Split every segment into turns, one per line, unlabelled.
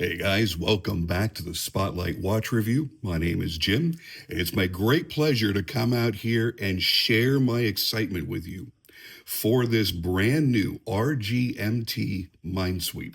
Hey guys, welcome back to the Spotlight Watch Review. My name is Jim, and it's my great pleasure to come out here and share my excitement with you for this brand new RGMT MINESWEEP.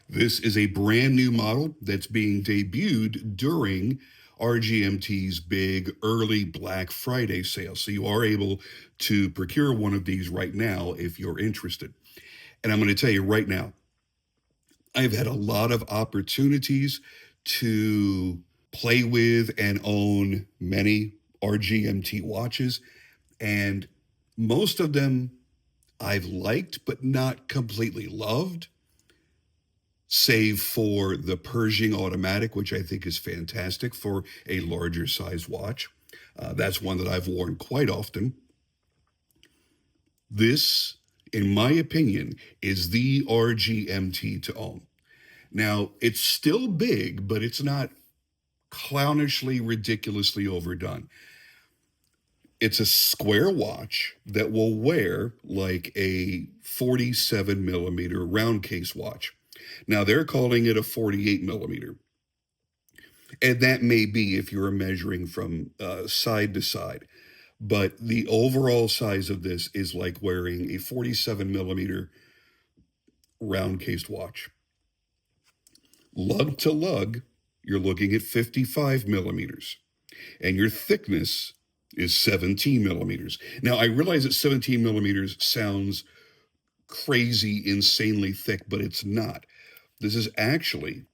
This is a brand new model that's being debuted during RGMT's big early Black Friday sale. So you are able to procure one of these right now if you're interested. And I'm going to tell you right now, I've had a lot of opportunities to play with and own many RGMT watches, and most of them I've liked but not completely loved, save for the Pershing Automatic, which I think is fantastic for a larger size watch. That's one that I've worn quite often. This, in my opinion, is the RGMT to own. Now, it's still big, but it's not clownishly, ridiculously overdone. It's a square watch that will wear like a 47 millimeter round case watch. Now, they're calling it a 48 millimeter. And that may be if you're measuring from side to side. But the overall size of this is like wearing a 47 millimeter round cased watch. Lug to lug, you're looking at 55 millimeters, and your thickness is 17 millimeters. Now, I realize that 17 millimeters sounds crazy, insanely thick, but it's not. This is actually,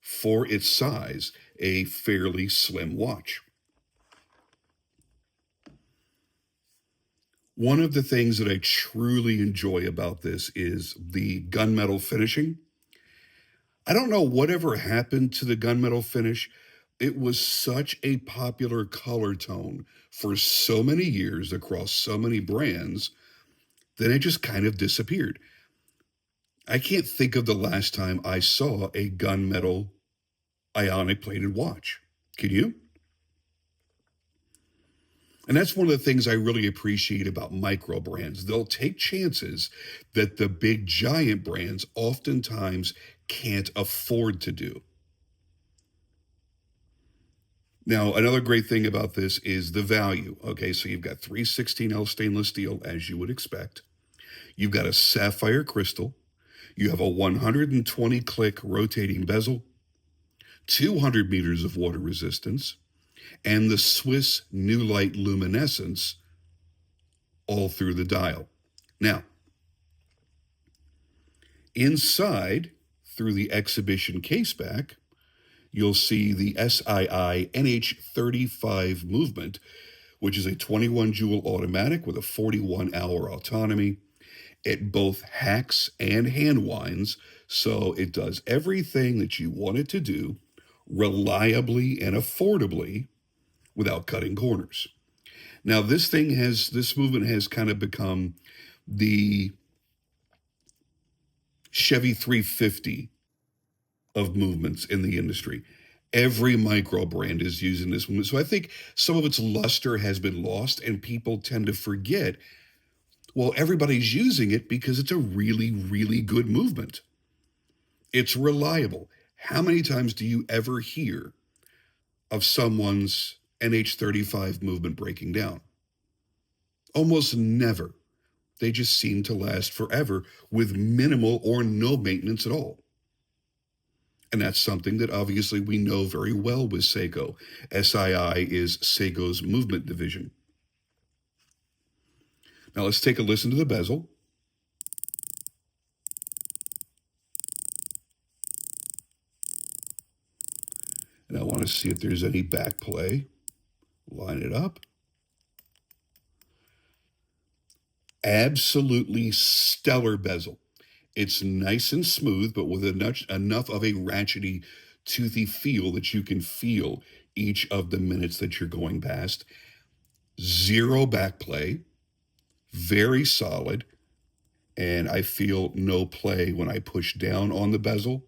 for its size, a fairly slim watch. One of the things that I truly enjoy about this is the gunmetal finishing. I don't know whatever happened to the gunmetal finish. It was such a popular color tone for so many years across so many brands, then it just kind of disappeared. I can't think of the last time I saw a gunmetal ionic plated watch. Can you? And that's one of the things I really appreciate about micro brands. They'll take chances that the big giant brands oftentimes can't afford to do. Now, another great thing about this is the value. Okay, so you've got 316L stainless steel, as you would expect. You've got a sapphire crystal. You have a 120 click rotating bezel, 200 meters of water resistance, and the Swiss New Light Luminescence all through the dial. Now, inside, through the exhibition caseback, you'll see the SII NH35 movement, which is a 21 joule automatic with a 41-hour autonomy. It both hacks and hand winds, so it does everything that you want it to do reliably and affordably without cutting corners. Now, this movement has kind of become the Chevy 350 of movements in the industry. Every micro brand is using this movement. So I think some of its luster has been lost, and people tend to forget, well, everybody's using it because it's a really, really good movement. It's reliable. How many times do you ever hear of someone's NH35 movement breaking down? Almost never. They just seem to last forever with minimal or no maintenance at all. And that's something that obviously we know very well with Seiko. SII is Seiko's movement division. Now let's take a listen to the bezel. And I want to see if there's any back play. Line it up. Absolutely stellar bezel. It's nice and smooth, but with enough of a ratchety, toothy feel that you can feel each of the minutes that you're going past. Zero back play, very solid, and I feel no play when I push down on the bezel,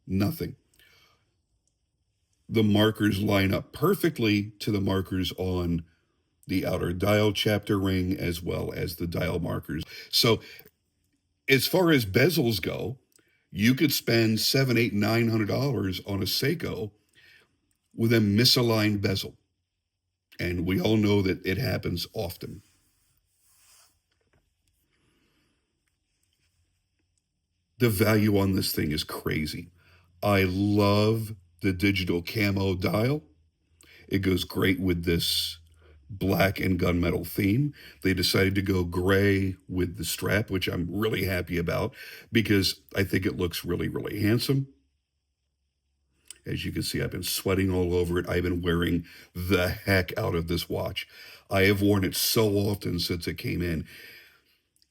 nothing. The markers line up perfectly to the markers on the outer dial chapter ring as well as the dial markers. So as far as bezels go, You could spend $700, $800, $900 on a Seiko with a misaligned bezel. And we all know that it happens often. The value on this thing is crazy. I love the digital camo dial. It goes great with this black and gunmetal theme. They decided to go gray with the strap, which I'm really happy about because I think it looks really, really handsome. As you can see, I've been sweating all over it. I've been wearing the heck out of this watch. I have worn it so often since it came in.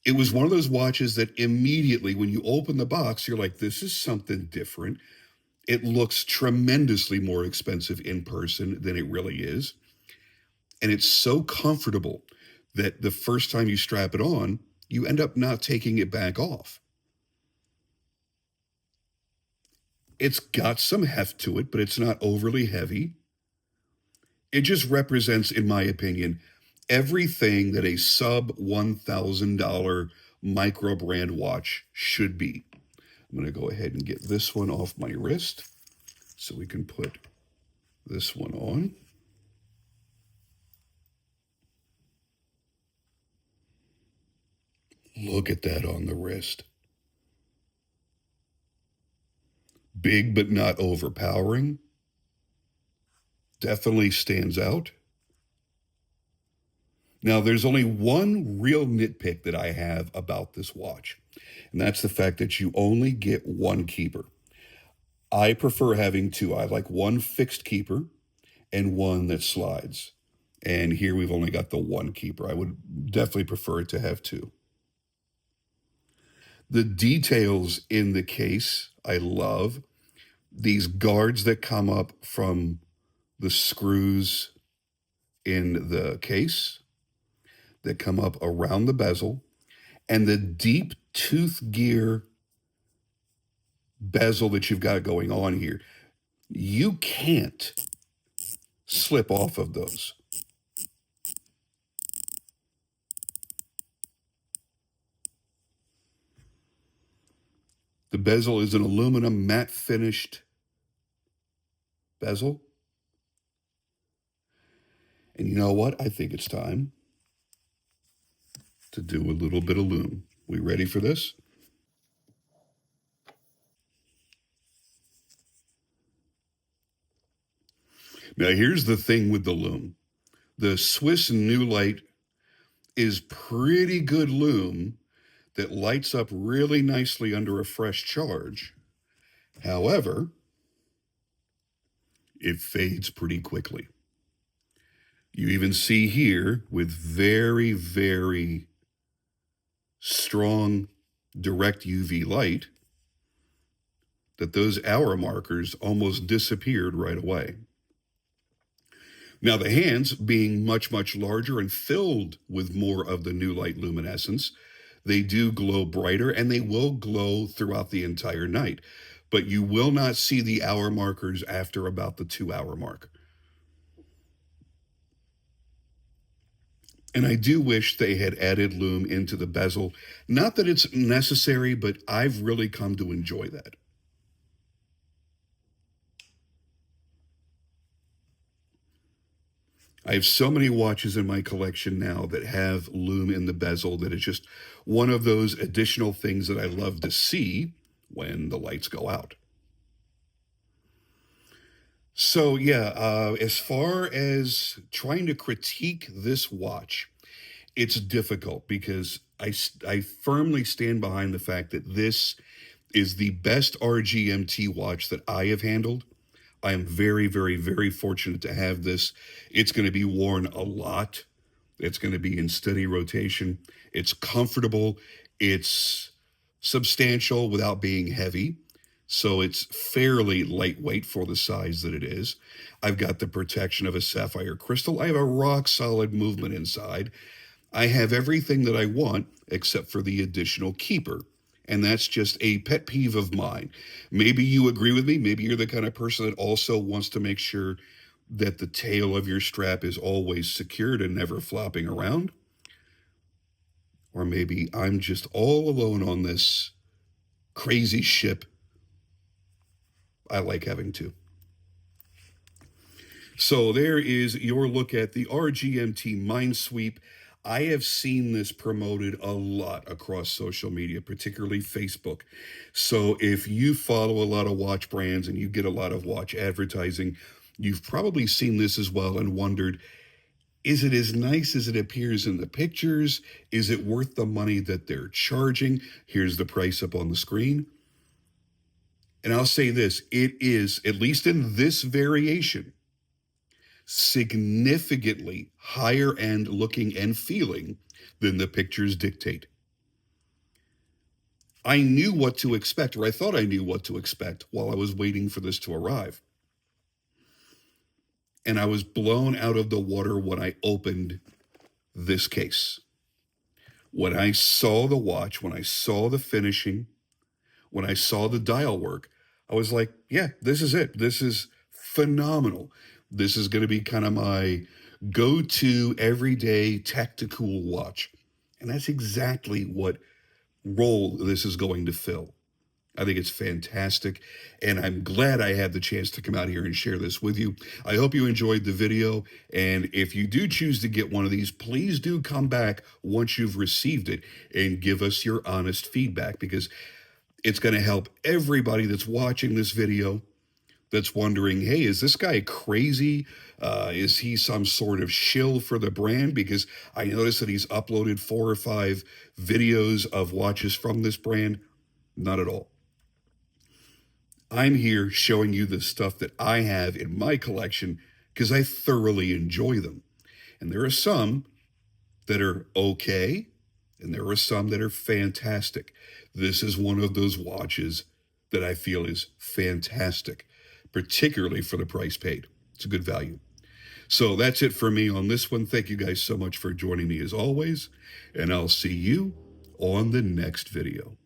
It was one of those watches that immediately, when you open the box, you're like, this is something different. It looks tremendously more expensive in person than it really is. And it's so comfortable that the first time you strap it on, you end up not taking it back off. It's got some heft to it, but it's not overly heavy. It just represents, in my opinion, everything that a sub $1,000 micro brand watch should be. I'm going to go ahead and get this one off my wrist so we can put this one on. Look at that on the wrist. Big but not overpowering. Definitely stands out. Now, there's only one real nitpick that I have about this watch, and that's the fact that you only get one keeper. I prefer having two. I like one fixed keeper and one that slides. And here we've only got the one keeper. I would definitely prefer it to have two. The details in the case, I love. These guards that come up from the screws in the case that come up around the bezel, and the deep tooth gear bezel that you've got going on here. You can't slip off of those. The bezel is an aluminum matte finished bezel. And you know what? I think it's time to do a little bit of lume. We ready for this? Now, here's the thing with the lume. The Swiss New Light is pretty good lume that lights up really nicely under a fresh charge. However, it fades pretty quickly. You even see here with very, very strong direct UV light that those hour markers almost disappeared right away. Now, the hands being much, much larger and filled with more of the New Light luminescence, they do glow brighter and they will glow throughout the entire night. But you will not see the hour markers after about the 2-hour mark. And I do wish they had added lume into the bezel. Not that it's necessary, but I've really come to enjoy that. I have so many watches in my collection now that have lume in the bezel that it's just one of those additional things that I love to see when the lights go out. So yeah, as far as trying to critique this watch, it's difficult because I firmly stand behind the fact that this is the best RGMT watch that I have handled. I am very, very, very fortunate to have this. It's going to be worn a lot. It's going to be in steady rotation. It's comfortable. It's substantial without being heavy. So it's fairly lightweight for the size that it is. I've got the protection of a sapphire crystal. I have a rock solid movement inside. I have everything that I want except for the additional keeper. And that's just a pet peeve of mine. Maybe you agree with me. Maybe you're the kind of person that also wants to make sure that the tail of your strap is always secured and never flopping around. Or maybe I'm just all alone on this crazy ship I like having two. So there is your look at the RGMT MINESWEEP. I have seen this promoted a lot across social media, particularly Facebook. So if you follow a lot of watch brands and you get a lot of watch advertising, you've probably seen this as well and wondered, is it as nice as it appears in the pictures? Is it worth the money that they're charging? Here's the price up on the screen. And I'll say this, it is, at least in this variation, significantly higher end looking and feeling than the pictures dictate. I knew what to expect, or I thought I knew what to expect while I was waiting for this to arrive. And I was blown out of the water when I opened this case. When I saw the watch, when I saw the finishing, when I saw the dial work, I was like, yeah, this is it. This is phenomenal. This is going to be kind of my go-to everyday tactical watch. And that's exactly what role this is going to fill. I think it's fantastic, and I'm glad I had the chance to come out here and share this with you. I hope you enjoyed the video, and if you do choose to get one of these, please do come back once you've received it and give us your honest feedback, because it's going to help everybody that's watching this video that's wondering, hey, is this guy crazy? Is he some sort of shill for the brand? Because I noticed that he's uploaded 4 or 5 videos of watches from this brand. Not at all. I'm here showing you the stuff that I have in my collection because I thoroughly enjoy them. And there are some that are okay, and there are some that are fantastic. This is one of those watches that I feel is fantastic, particularly for the price paid. It's a good value. So that's it for me on this one. Thank you guys so much for joining me as always, and I'll see you on the next video.